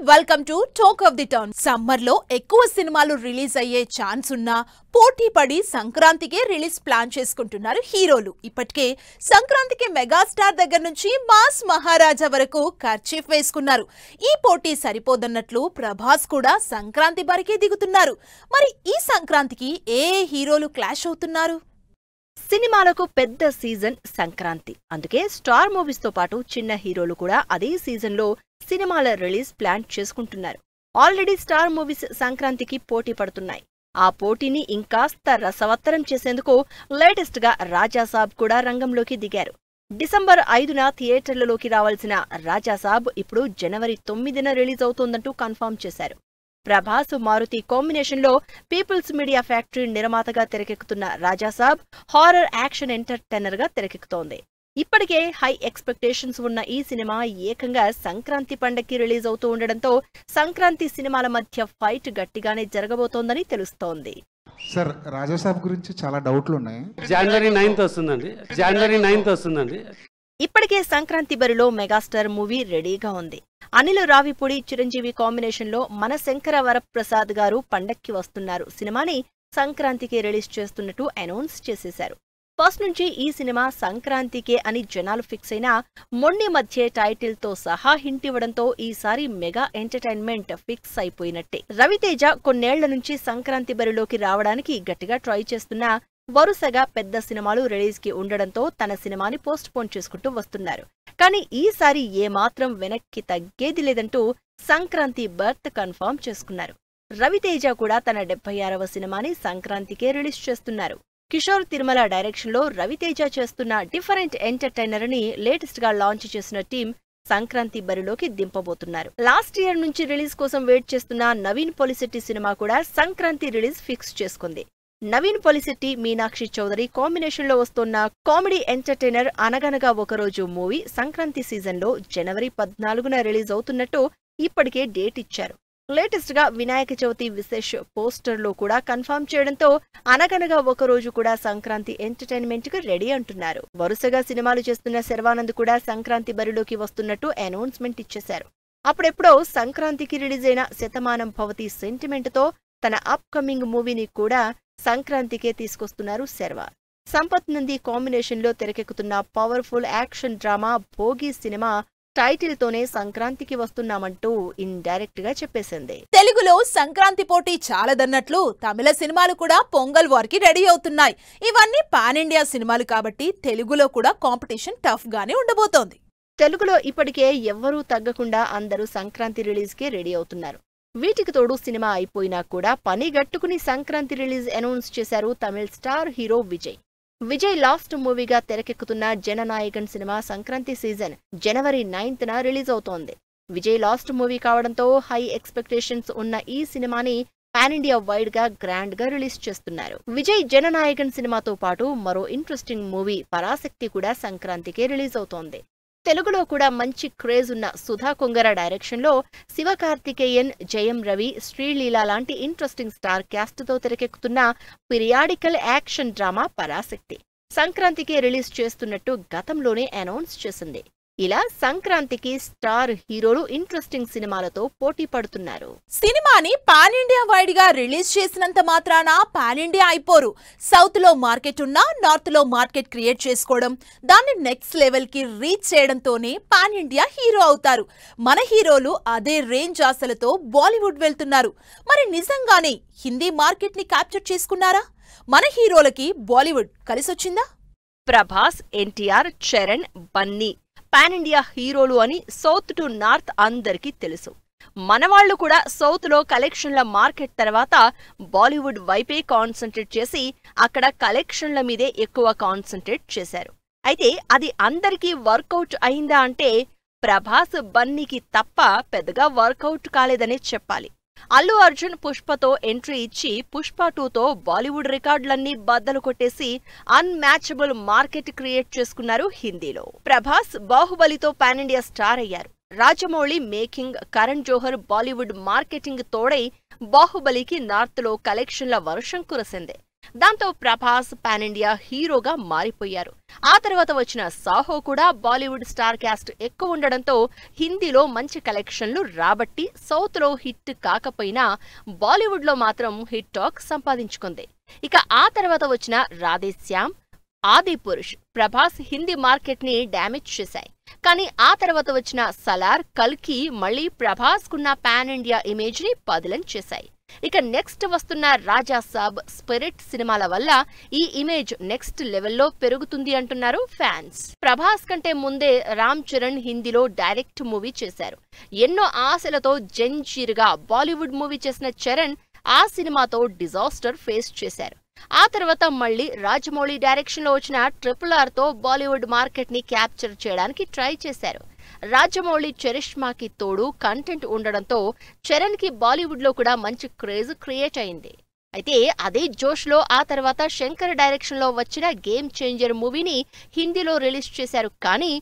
Welcome to talk of the town. Summer లో ఎక్కువ సినిమాలు రిలీజ్ అయ్యే ఛాన్స్ ఉన్నా పోటీ పడి సంక్రాంతికే రిలీజ్ ప్లాన్ చేసుకుంటున్నారు హీరోలు. ఇప్పటికే సంక్రాంతికి మెగాస్టార్ దగ్గర నుంచి మాస్ మహారాజా వరకు కర్చీఫ్ వేసుకున్నారు. ఈ పోటీ సరిపోదన్నట్లు ప్రభాస్ కూడా సంక్రాంతి బరికే దిగుతున్నారు. మరి ఈ సంక్రాంతికి ఏ హీరోలు క్లాష్ అవుతున్నారు? సినిమాలకు పెద్ద సీజన్ సంక్రాంతి. అందుకే స్టార్ మూవీస్ తో పాటు చిన్న హీరోలు కూడా అదే సీజన్ లో సినిమాల రిలీజ్ ప్లాన్ చేసుకుంటున్నారు. ఆల్రెడీ స్టార్ మూవీస్ సంక్రాంతికి పోటీ పడుతున్నాయి. ఆ పోటీని ఇంకాస్త రసవత్తరం చేసేందుకు లేటెస్ట్ గా రాజాసాబ్ కూడా రంగంలోకి దిగారు. డిసెంబర్ 5న థియేటర్లలోకి రావాల్సిన రాజాసాబ్ ఇప్పుడు జనవరి 9న రిలీజ్ అవుతోందంటూ కన్ఫర్మ్ చేశారు. ప్రభాస్ మారుతి కాంబినేషన్ లో పీపుల్స్ మీడియా ఫ్యాక్టరీ నిర్మాతగా తెరకెక్కుతున్న రాజాసాబ్ హారర్ యాక్షన్ ఎంటర్టైనర్ గా తెరకెక్కుతోంది. ఇప్పటికే హై ఎక్స్పెక్టేషన్స్ ఉన్న ఈ సినిమా ఏకంగా సంక్రాంతి పండక్కి రిలీజ్ అవుతూ ఉండడంతో సంక్రాంతి సినిమాల మధ్య ఫైట్ గట్టిగానే జరగబోతోందని తెలుస్తోంది. సార్, రాజాసాబ్ గురించి చాలా డౌట్లు ఉన్నాయి. జనవరి 9th వస్తుందండి. ఇప్పటికే సంక్రాంతి బరిలో మెగాస్టార్ మూవీ రెడీగా ఉంది. అనిల్ రావిపూడి చిరంజీవి కాంబినేషన్ లో మన శంకర వరప్రసాద్ గారు పండక్కి వస్తున్నారు సినిమాని సంక్రాంతికి రిలీజ్ చేస్తున్నట్టు అనౌన్స్ చేసేశారు. ఫస్ట్ నుంచి ఈ సినిమా సంక్రాంతికే అని జనాలు ఫిక్స్ అయినా మొండి మధ్య టైటిల్ తో సహా హింట్ ఇవ్వడంతో ఈసారి మెగా ఎంటర్టైన్మెంట్ ఫిక్స్ అయిపోయినట్టే. రవితేజ కొన్నేళ్ల నుంచి సంక్రాంతి బరిలోకి రావడానికి గట్టిగా ట్రై చేస్తున్నా వరుసగా పెద్ద సినిమాలు రిలీజ్ కి ఉండడంతో తన సినిమాని పోస్ట్ పోన్ చేసుకుంటూ వస్తున్నారు. కానీ ఈసారి ఏమాత్రం వెనక్కి తగ్గేది లేదంటూ సంక్రాంతి బర్త్ కన్ఫర్మ్ చేసుకున్నారు. రవితేజ కూడా తన 76వ సినిమాని సంక్రాంతికే రిలీజ్ చేస్తున్నారు. కిషోర్ తిరుమల డైరెక్షన్ లో రవితేజ చేస్తున్న డిఫరెంట్ ఎంటర్టైనర్ ని లేటెస్ట్ గా లాంచ్ చేసిన టీం సంక్రాంతి బరిలోకి దింపబోతున్నారు. లాస్ట్ ఇయర్ నుంచి రిలీజ్ కోసం వెయిట్ చేస్తున్న నవీన్ పొలిశెట్టి సినిమా కూడా సంక్రాంతి రిలీజ్ ఫిక్స్ చేసుకుంది. నవీన్ పొలిశెట్టి మీనాక్షి చౌదరి కాంబినేషన్ లో వస్తున్న కామెడీ ఎంటర్టైనర్ అనగనగా ఒకరోజు మూవీ సంక్రాంతి సీజన్ లో జనవరి 14న రిలీజ్ అవుతున్నట్టు ఇప్పటికే డేట్ ఇచ్చారు. లేటెస్ట్ గా వినాయక చవితి విశేష్ పోస్టర్ లో కూడా కన్ఫర్మ్ చేయడంతో అనగనగా ఒకరోజు కూడా సంక్రాంతి ఎంటర్టైన్మెంట్ కు రెడీ అంటున్నారు. వరుసగా సినిమాలు చేస్తున్న శర్వానంద్ కూడా సంక్రాంతి బరిలోకి వస్తున్నట్టు అనౌన్స్మెంట్ ఇచ్చేశారు. అప్పుడెప్పుడో సంక్రాంతికి రిలీజ్ అయిన శతమానం భవతి సెంటిమెంట్ తో తన అప్ కమింగ్ మూవీని కూడా సంక్రాంతికే తీసుకొస్తున్నారు శర్వా. సంపత్ నంది కాంబినేషన్ లో తెరకెక్కుతున్న powerful action drama Bhogi cinema title తోనే సంక్రాంతికి వస్తున్నామంటూ ఇండైరెక్ట్ గా చెప్పేసింది. తెలుగులో సంక్రాంతి పోటీ చాలదన్నట్లు తమిళ సినిమాలు కూడా పొంగల్ వార్కి రెడీ అవుతున్నాయి. ఇవన్నీ పాన్ ఇండియా సినిమాలు కాబట్టి తెలుగులో కూడా కాంపిటీషన్ టఫ్ గానే ఉండబోతోంది. తెలుగులో ఇప్పటికే ఎవ్వరూ తగ్గకుండా అందరూ సంక్రాంతి రిలీజ్ కి రెడీ అవుతున్నారు. వీటికి తోడు సినిమా అయిపోయినా కూడా పని గట్టుకుని సంక్రాంతి రిలీజ్ అనౌన్స్ చేశారు తమిళ star hero Vijay. Vijay last మూవీగా తెరకెక్కుతున్న జననాయకన్ సినిమా సంక్రాంతి సీజన్ జనవరి 9న రిలీజ్ అవుతోంది. విజయ్ లాస్ట్ మూవీ కావడంతో హై ఎక్స్పెక్టేషన్స్ ఉన్న ఈ సినిమాని పాన్ ఇండియా వైడ్ గా గ్రాండ్ గా రిలీజ్ చేస్తున్నారు. విజయ్ జననాయకన్ సినిమాతో పాటు మరో ఇంట్రెస్టింగ్ మూవీ పరాశక్తి కూడా సంక్రాంతికే రిలీజ్ అవుతోంది. తెలుగులో కూడా మంచి క్రేజ్ ఉన్న సుధా కొంగర డైరెక్షన్ లో శివకార్తికేయన్, జయం రవి, శ్రీలీల లాంటి ఇంట్రెస్టింగ్ స్టార్ క్యాస్ట్ తో తెరకెక్కుతున్న పీరియాడికల్ యాక్షన్ డ్రామా పరాశక్తి సంక్రాంతికే రిలీజ్ చేస్తున్నట్టు గతంలోనే అనౌన్స్ చేసింది. ఇలా సంక్రాంతికి స్టార్ హీరోలు ఇంట్రెస్టింగ్ సినిమాలతో పోటీ పడుతున్నారు. సినిమాని పాన్ ఇండియా వైడ్ గా రిలీజ్ చేసినంత మాత్రాన పాన్ ఇండియా అయిపోరు. సౌత్ లో మార్కెట్ ఉన్నా నార్త్ లో మార్కెట్ క్రియేట్ చేసుకోవడం, దాన్ని నెక్స్ట్ లెవెల్ కి రీచ్ చేయడంతోనే పాన్ ఇండియా హీరో అవుతారు. మన హీరోలు అదే రేంజ్ ఆశలతో బాలీవుడ్ వెళ్తున్నారు. మరి నిజంగానే హిందీ మార్కెట్ ని క్యాప్చర్ చేసుకున్నారా? మన హీరోలకి బాలీవుడ్ కలిసొచ్చిందా? ప్రభాస్, ఎన్టీఆర్, చరణ్, బన్నీ పాన్ ఇండియా హీరోలు అని సౌత్ టు నార్త్ అందరికీ తెలుసు. మనవాళ్లు కూడా సౌత్ లో కలెక్షన్ల మార్కెట్ తర్వాత బాలీవుడ్ వైపే కాన్సంట్రేట్ చేసి అక్కడ కలెక్షన్ల మీదే ఎక్కువ కాన్సంట్రేట్ చేశారు. అయితే అది అందరికీ వర్కౌట్ అయిందా అంటే ప్రభాస్, బన్నీకి తప్ప పెద్దగా వర్కౌట్ కాలేదనే చెప్పాలి. అల్లు అర్జున్ పుష్పతో ఎంట్రీ ఇచ్చి పుష్ప 2తో బాలీవుడ్ రికార్డులన్నీ బద్దలు కొట్టేసి అన్మ్యాచబుల్ మార్కెట్ క్రియేట్ చేసుకున్నారు హిందీలో. ప్రభాస్ బాహుబలితో పాన్ ఇండియా స్టార్ అయ్యారు. రాజమౌళి మేకింగ్, కరణ్ జోహర్ బాలీవుడ్ మార్కెటింగ్ తోడై బాహుబలికి నార్త్ లో కలెక్షన్ల వర్షం కురిసింది. దాంతో ప్రభాస్ పాన్ ఇండియా హీరోగా మారిపోయారు. ఆ తర్వాత వచ్చిన సాహో కూడా బాలీవుడ్ స్టార్ క్యాస్ట్ ఎక్కువ ఉండడంతో హిందీలో మంచి కలెక్షన్లు రాబట్టి సౌత్ లో హిట్ కాకపోయినా బాలీవుడ్ లో మాత్రం హిట్ టాక్ సంపాదించుకుంది. ఇక ఆ తర్వాత వచ్చిన రాధేశ్యామ్, ఆదిపురుష్ ప్రభాస్ హిందీ మార్కెట్ ని డ్యామేజ్ చేశాయి. కానీ ఆ తర్వాత వచ్చిన సలార్, కల్కి మళ్లీ ప్రభాస్ కున్న పాన్ ఇండియా ఇమేజ్ ని పదిలం చేశాయి. ఇక నెక్స్ట్ వస్తున్న రాజా సాబ్, స్పిరిట్ సినిమాల వల్ల ఈ ఇమేజ్ నెక్స్ట్ లెవెల్లో పెరుగుతుంది అంటున్నారు ఫ్యాన్స్. ప్రభాస్ కంటే ముందే రామ్ చరణ్ హిందీలో డైరెక్ట్ మూవీ చేశారు. ఎన్నో ఆశలతో జంజీర్గా బాలీవుడ్ మూవీ చేసిన చరణ్ ఆ సినిమాతో డిజాస్టర్ ఫేస్ చేశారు. ఆ తర్వాత మళ్లీ రాజమౌళి డైరెక్షన్ లో వచ్చిన RRR తో బాలీవుడ్ మార్కెట్ ని క్యాప్చర్ చేయడానికి ట్రై చేశారు. రాజమౌళి చరిష్మాకి తోడు కంటెంట్ ఉండడంతో చరణ్ కి బాలీవుడ్ లో కూడా మంచి క్రేజ్ క్రియేట్ అయింది. అయితే అదే జోష్ లో ఆ తర్వాత శంకర్ డైరెక్షన్ లో వచ్చిన గేమ్ చేంజర్ మూవీని హిందీలో రిలీజ్ చేశారు. కానీ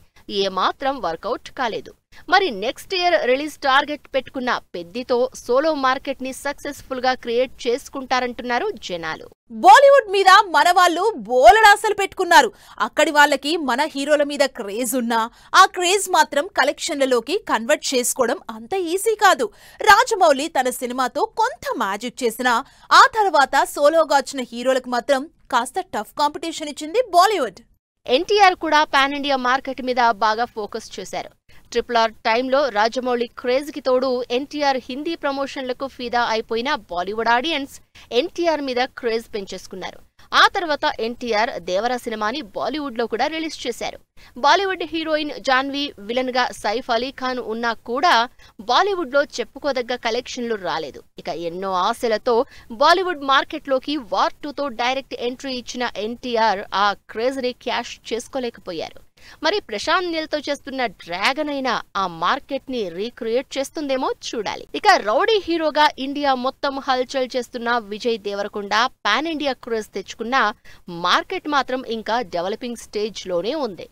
ఏమాత్రం వర్కౌట్ కాలేదు. మరి నెక్స్ట్ ఇయర్ రిలీజ్ టార్గెట్ పెట్టుకున్న పెద్దితో సోలో మార్కెట్ ని సక్సెస్ఫుల్ గా క్రియేట్ చేసుకుంటారంటున్నారు జనాలు. బాలీవుడ్ మీద మన వాళ్ళు బోలెడాసలు పెట్టుకున్నారు. అక్కడి వాళ్ళకి మన హీరోల మీద క్రేజ్ ఉన్నా ఆ క్రేజ్ మాత్రం కలెక్షన్లలోకి కన్వర్ట్ చేసుకోవడం అంత ఈజీ కాదు. రాజమౌళి తన సినిమాతో కొంత మ్యాజిక్ చేసినా ఆ తర్వాత సోలోగా వచ్చిన హీరోలకు మాత్రం కాస్త టఫ్ కాంపిటీషన్ ఇచ్చింది బాలీవుడ్. ఎన్టీఆర్ కూడా పాన్ ఇండియా మార్కెట్ మీద బాగా ఫోకస్ చేశారు. RRR టైంలో రాజమౌళి క్రేజ్ కి తోడు ఎన్టీఆర్ హిందీ ప్రమోషన్లకు ఫిదా అయిపోయిన బాలీవుడ్ ఆడియన్స్ ఎన్టీఆర్ మీద క్రేజ్ పెంచేసుకున్నారు. ఆ తర్వాత ఎన్టీఆర్ దేవరా సినిమాని బాలీవుడ్ లో కూడా రిలీజ్ చేశారు. బాలీవుడ్ హీరోయిన్ జాన్వీ విలన్ గా సైఫ్ అలీ ఖాన్ ఉన్నా కూడా బాలీవుడ్ లో చెప్పుకోదగ్గ కలెక్షన్లు రాలేదు. ఇక ఎన్నో ఆశలతో బాలీవుడ్ మార్కెట్ లోకి వార్ 2 తో డైరెక్ట్ ఎంట్రీ ఇచ్చిన ఎన్టీఆర్ ఆ క్రేజ్ ని క్యాష్ చేసుకోలేకపోయారు. మరి ప్రశాంత్ నీల్ తో చేస్తున్న డ్రాగన్ అయినా ఆ మార్కెట్ ని రీక్రియేట్ చేస్తుందేమో చూడాలి. ఇక రౌడీ హీరోగా ఇండియా మొత్తం హల్చల్ చేస్తున్న Vijay Deverakonda pan India craze తెచ్చుకున్న మార్కెట్ మాత్రం ఇంకా డెవలపింగ్ స్టేజ్ లోనే ఉంది.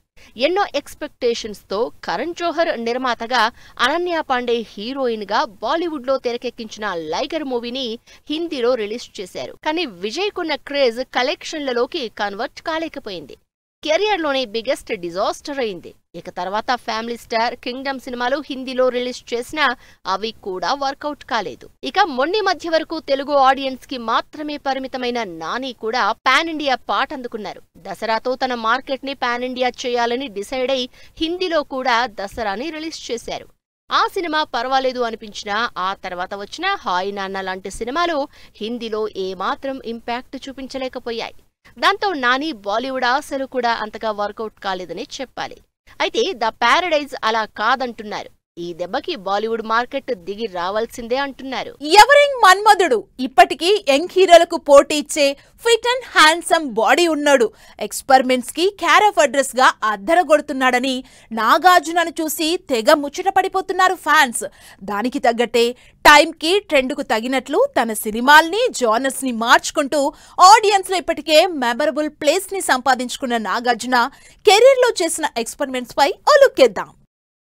ఎన్నో ఎక్స్పెక్టేషన్స్ తో కరణ్ జోహర్ నిర్మాతగా, అనన్య పాండే హీరోయిన్ గా బాలీవుడ్ లో తెరకెక్కించిన లైగర్ మూవీని హిందీలో రిలీజ్ చేశారు. కానీ విజయ్ కున్న క్రేజ్ కలెక్షన్లలోకి కన్వర్ట్ కాలేకపోయింది. కెరియర్ లోనే బిగ్గెస్ట్ డిజాస్టర్ అయింది. ఇక తర్వాత ఫ్యామిలీ స్టార్, కింగ్డమ్ సినిమాలు హిందీలో రిలీజ్ చేసినా అవి కూడా వర్కౌట్ కాలేదు. ఇక మొన్ని మధ్య వరకు తెలుగు ఆడియన్స్ కి మాత్రమే పరిమితమైన నాని కూడా పాన్ ఇండియా పాట అందుకున్నారు. దసరాతో తన మార్కెట్ ని పాన్ ఇండియా చేయాలని డిసైడ్ అయి హిందీలో కూడా దసరాని రిలీజ్ చేశారు. ఆ సినిమా పర్వాలేదు అనిపించినా ఆ తర్వాత వచ్చిన హాయ్ నాన్న లాంటి సినిమాలు హిందీలో ఏమాత్రం ఇంపాక్ట్ చూపించలేకపోయాయి. దాంతో నాని బాలీవుడ్ ఆశలు కూడా అంతగా వర్కౌట్ కాలేదని చెప్పాలి. అయితే ద ప్యారడైజ్ అలా కాదంటున్నారు. ఈ దెబ్బకి బాలీవుడ్ మార్కెట్ దిగి రావాల్సిందే అంటున్నారు. ఎవరింగ్ మన్మధుడు ఇప్పటికీ యంగ్ హీరోలకు పోటీ ఇచ్చే ఫిట్ అండ్ హ్యాండ్సమ్ బాడీ ఉన్నాడు. ఎక్స్పెరిమెంట్స్ కి క్యార్ ఆఫ్ అడ్రస్ గా అద్దరగొడుతున్నాడని నాగార్జునను చూసి తెగ ముచ్చట పడిపోతున్నారు ఫ్యాన్స్. దానికి తగ్గట్టే టైం కి ట్రెండ్ కు తగినట్లు తన సినిమాల్ని, జానర్స్ ని మార్చుకుంటూ ఆడియన్స్ లో ఇప్పటికే మెమరబుల్ ప్లేస్ ని సంపాదించుకున్న నాగార్జున కెరీర్ లో చేసిన ఎక్స్పెరిమెంట్స్ పై ఓ లుక్కేద్దాం.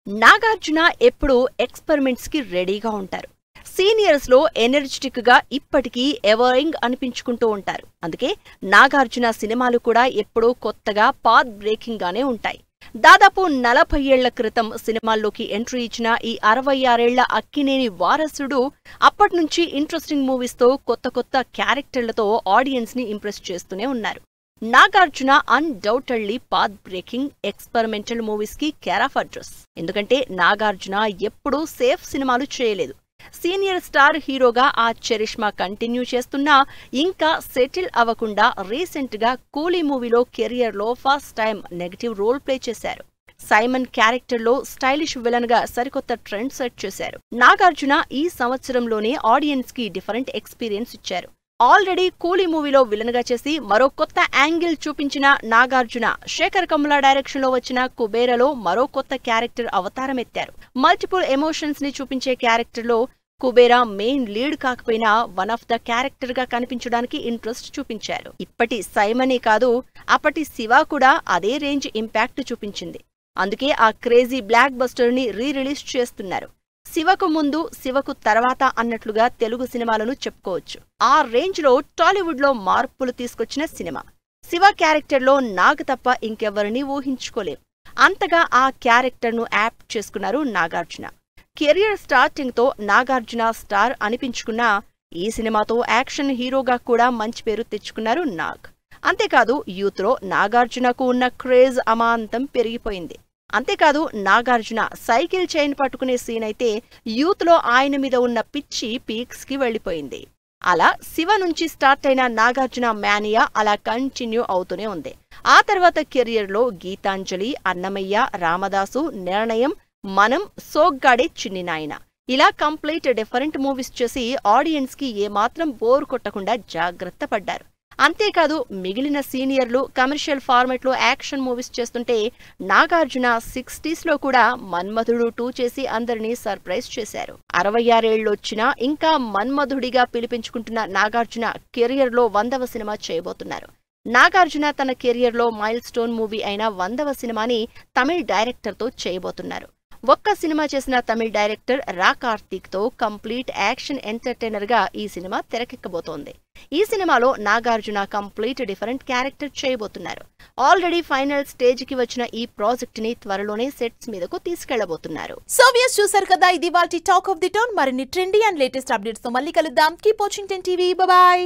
నాగార్జున ఎప్పుడూ ఎక్స్పెరిమెంట్స్ కి రెడీగా ఉంటారు. సీనియర్స్ లో ఎనర్జెటిక్ గా ఇప్పటికీ ఎవరింగ్ అనిపించుకుంటూ ఉంటారు. అందుకే నాగార్జున సినిమాలు కూడా ఎప్పుడూ కొత్తగా పాత్ బ్రేకింగ్ గానే ఉంటాయి. దాదాపు 40 ఏళ్ల క్రితం సినిమాల్లోకి ఎంట్రీ ఇచ్చిన ఈ 66 ఏళ్ల అక్కినేని వారసుడు అప్పట్నుంచి ఇంట్రెస్టింగ్ మూవీస్ తో కొత్త క్యారెక్టర్లతో ఆడియన్స్ ని ఇంప్రెస్ చేస్తూనే ఉన్నారు. Nagarjuna undoubtedly path breaking experimental movies కి కేర్ ఆఫ్ అడ్రస్. ఎందుకంటే నాగార్జున ఎప్పుడూ సేఫ్ సినిమాలు చేయలేదు. సీనియర్ స్టార్ హీరోగా ఆ చరిష్మా కంటిన్యూ చేస్తున్నా ఇంకా సెటిల్ అవ్వకుండా రీసెంట్ గా కూలీ మూవీలో కెరియర్ లో first time negative role play చేశారు. సైమన్ క్యారెక్టర్ లో స్టైలిష్ విలన్ గా సరికొత్త ట్రెండ్ సెట్ చేశారు. నాగార్జున ఈ సంవత్సరంలోనే ఆడియన్స్ కి డిఫరెంట్ ఎక్స్పీరియన్స్ ఇచ్చారు. ఆల్రెడీ కూలీ మూవీలో విలన్ గా చేసి మరో కొత్త యాంగిల్ చూపించిన నాగార్జున శేఖర్ కమ్లా డైరెక్షన్ లో వచ్చిన కుబేరలో మరో కొత్త క్యారెక్టర్ అవతారం ఎత్తారు. మల్టిపుల్ ఎమోషన్స్ ని చూపించే క్యారెక్టర్ లో కుబేరా మెయిన్ లీడ్ కాకపోయినా వన్ ఆఫ్ ద క్యారెక్టర్ గా కనిపించడానికి ఇంట్రెస్ట్ చూపించారు. ఇప్పటి సైమనే కాదు, అప్పటి శివ కూడా అదే రేంజ్ ఇంపాక్ట్ చూపించింది. అందుకే ఆ క్రేజీ బ్లాక్ బస్టర్ ని రీ రిలీజ్ చేస్తున్నారు. శివకు ముందు శివకు తర్వాత అన్నట్లుగా తెలుగు సినిమాలను చెప్పుకోవచ్చు. ఆ రేంజ్లో టాలీవుడ్లో మార్పులు తీసుకొచ్చిన సినిమా. శివ క్యారెక్టర్లో నాగ్ తప్ప ఇంకెవ్వరినీ ఊహించుకోలేం. అంతగా ఆ క్యారెక్టర్ను యాప్ట్ చేసుకున్నారు నాగార్జున. కెరియర్ స్టార్టింగ్తో నాగార్జున స్టార్ అనిపించుకున్నా ఈ సినిమాతో యాక్షన్ హీరోగా కూడా మంచి పేరు తెచ్చుకున్నారు నాగ్. అంతేకాదు యూత్లో నాగార్జునకు ఉన్న క్రేజ్ అమాంతం పెరిగిపోయింది. అంతేకాదు నాగార్జున సైకిల్ చైన్ పట్టుకునే సీన్ అయితే యూత్లో ఆయన మీద ఉన్న పిచ్చి పీక్స్కి వెళ్లిపోయింది. అలా శివ నుంచి స్టార్ట్ అయిన నాగార్జున మ్యానియా అలా కంటిన్యూ అవుతూనే ఉంది. ఆ తర్వాత కెరియర్లో గీతాంజలి, అన్నమయ్య, రామదాసు, నిర్ణయం, మనం, సోగ్గాడే చిన్ని నాయన ఇలా కంప్లీట్ డిఫరెంట్ మూవీస్ చేసి ఆడియన్స్ కి ఏమాత్రం బోర్ కొట్టకుండా జాగ్రత్త పడ్డారు. అంతేకాదు మిగిలిన సీనియర్లు కమర్షియల్ ఫార్మెట్ లో యాక్షన్ మూవీస్ చేస్తుంటే నాగార్జున 60s లో కూడా మన్మధుడు 2 చేసి అందరినీ సర్ప్రైజ్ చేశారు. 66 ఏళ్లొచ్చినా ఇంకా మన్మధుడిగా పిలిపించుకుంటున్న నాగార్జున కెరియర్ లో 100వ సినిమా చేయబోతున్నారు. నాగార్జున తన కెరియర్ లో మైల్ స్టోన్ మూవీ అయిన 100వ సినిమాని తమిళ్ డైరెక్టర్ తో చేయబోతున్నారు. ఒక్క సినిమా చేసిన తమిళ్ డైరెక్టర్ రా కార్తీక్ తో కంప్లీట్ యాక్షన్ ఎంటర్టైనర్ గా ఈ సినిమా తెరకెక్కబోతోంది. ఈ సినిమాలో నాగార్జున కంప్లీట్ డిఫరెంట్ క్యారెక్టర్ చేయబోతున్నారు. ఆల్రెడీ ఫైనల్ స్టేజ్ కి వచ్చిన ఈ ప్రాజెక్ట్ ని త్వరలోనే సెట్స్ మీదకు తీసుకెళ్లబోతున్నారు. సో వ్యూస్ చూసారు కదా, ఇది వాటి టాక్ ఆఫ్ ది టౌన్. మరిన్ని ట్రెండీ అండ్ లేటెస్ట్ అప్డేట్స్ తో మళ్ళీ కలుద్దాం. Keep watching 10 TV. బాయ్.